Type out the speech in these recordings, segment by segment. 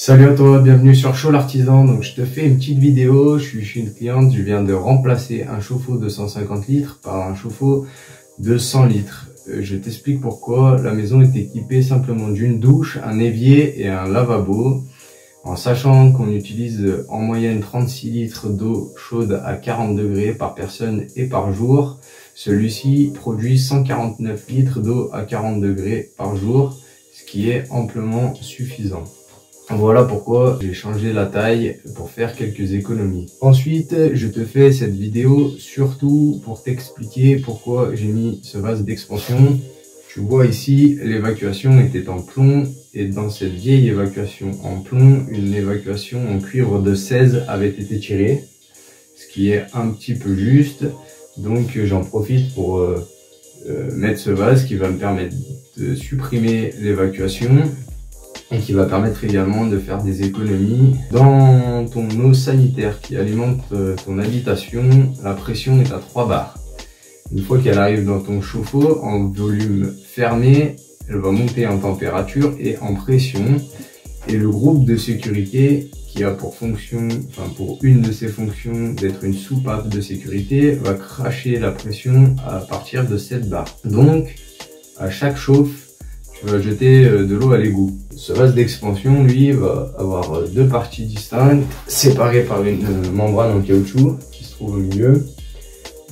Salut à toi, bienvenue sur Chaud l'Artisan. Donc je te fais une petite vidéo, je suis chez une cliente, je viens de remplacer un chauffe-eau de 150 litres par un chauffe-eau de 100 litres. Je t'explique pourquoi. La maison est équipée simplement d'une douche, un évier et un lavabo. En sachant qu'on utilise en moyenne 36 litres d'eau chaude à 40 degrés par personne et par jour, celui-ci produit 149 litres d'eau à 40 degrés par jour, ce qui est amplement suffisant. Voilà pourquoi j'ai changé la taille pour faire quelques économies. Ensuite, je te fais cette vidéo surtout pour t'expliquer pourquoi j'ai mis ce vase d'expansion. Tu vois ici, l'évacuation était en plomb et dans cette vieille évacuation en plomb, une évacuation en cuivre de 16 avait été tirée, ce qui est un petit peu juste. Donc j'en profite pour mettre ce vase qui va me permettre de supprimer l'évacuation et qui va permettre également de faire des économies. Dans ton eau sanitaire qui alimente ton habitation, la pression est à 3 bars. Une fois qu'elle arrive dans ton chauffe-eau en volume fermé, elle va monter en température et en pression. Et le groupe de sécurité qui a pour fonction, pour une de ses fonctions d'être une soupape de sécurité, va cracher la pression à partir de 7 bars. Donc, à chaque chauffe, tu vas jeter de l'eau à l'égout. Ce vase d'expansion, lui, va avoir deux parties distinctes, séparées par une membrane en caoutchouc qui se trouve au milieu.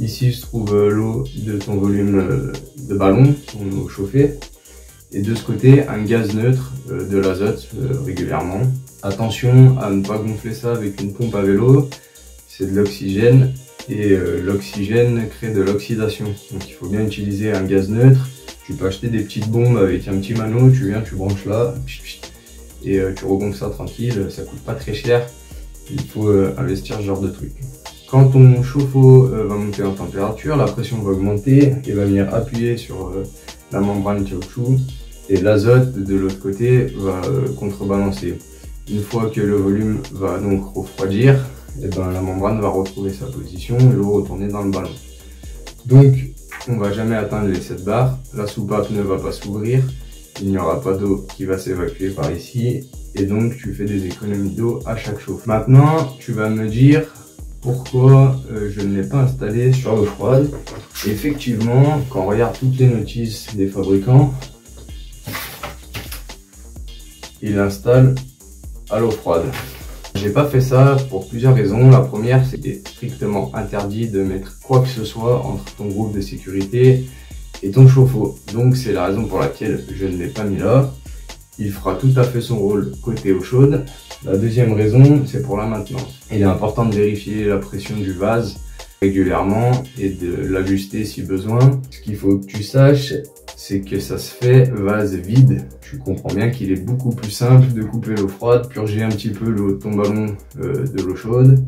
Ici se trouve l'eau de ton volume de ballon, ton eau chauffée. Et de ce côté, un gaz neutre, de l'azote régulièrement. Attention à ne pas gonfler ça avec une pompe à vélo, c'est de l'oxygène et l'oxygène crée de l'oxydation. Donc il faut bien utiliser un gaz neutre. Tu peux acheter des petites bombes avec un petit mano, tu viens, tu branches là, et tu regonfles ça tranquille, ça coûte pas très cher. Il faut investir ce genre de truc. Quand ton chauffe-eau va monter en température, la pression va augmenter et va venir appuyer sur la membrane caoutchouc, et l'azote de l'autre côté va contrebalancer. Une fois que le volume va donc refroidir, et ben, la membrane va retrouver sa position et l'eau retourner dans le ballon. Donc, on va jamais atteindre les 7 bars, la soupape ne va pas s'ouvrir, il n'y aura pas d'eau qui va s'évacuer par ici, et donc tu fais des économies d'eau à chaque chauffe. Maintenant, tu vas me dire pourquoi je ne l'ai pas installé sur l'eau froide. Effectivement, quand on regarde toutes les notices des fabricants, ils l'installent à l'eau froide. J'ai pas fait ça pour plusieurs raisons. La première, c'est qu'il est strictement interdit de mettre quoi que ce soit entre ton groupe de sécurité et ton chauffe-eau. Donc c'est la raison pour laquelle je ne l'ai pas mis là. Il fera tout à fait son rôle côté eau chaude. La deuxième raison, c'est pour la maintenance. Il est important de vérifier la pression du vase régulièrement et de l'ajuster si besoin. Ce qu'il faut que tu saches, c'est que ça se fait vase vide. Tu comprends bien qu'il est beaucoup plus simple de couper l'eau froide, purger un petit peu l'eau de ton ballon de l'eau chaude,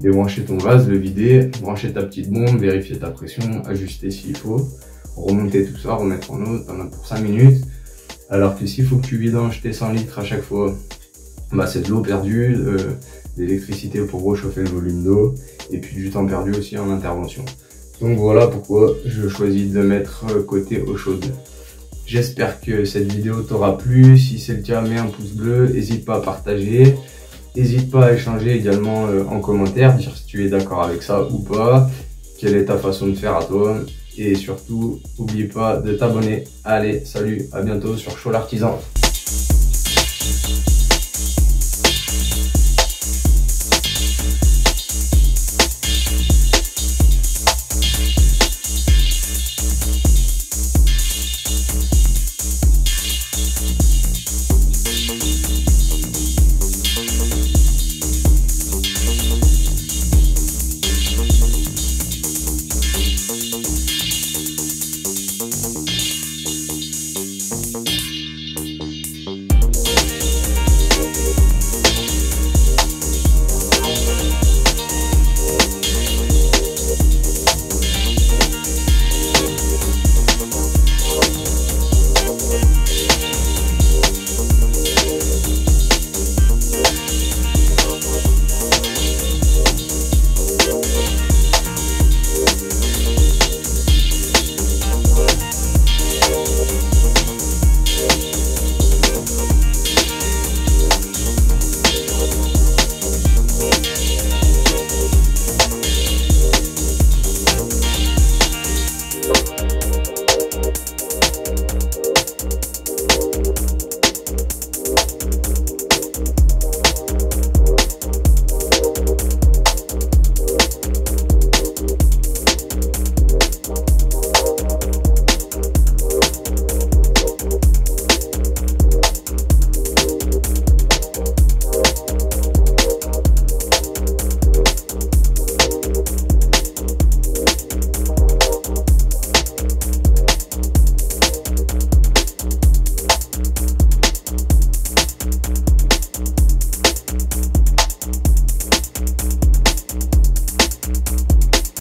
débrancher ton vase, le vider, brancher ta petite bombe, vérifier ta pression, ajuster s'il faut, remonter tout ça, remettre en eau, t'en as pour 5 minutes. Alors que s'il faut que tu vidanges tes 100 litres à chaque fois, bah c'est de l'eau perdue, d'électricité pour rechauffer le volume d'eau, et puis du temps perdu aussi en intervention. Donc voilà pourquoi je choisis de mettre côté eau chaude. J'espère que cette vidéo t'aura plu. Si c'est le cas, mets un pouce bleu, n'hésite pas à partager. N'hésite pas à échanger également en commentaire, dire si tu es d'accord avec ça ou pas, quelle est ta façon de faire à toi. Et surtout, n'oublie pas de t'abonner. Allez, salut, à bientôt sur Chaud l'Artisan.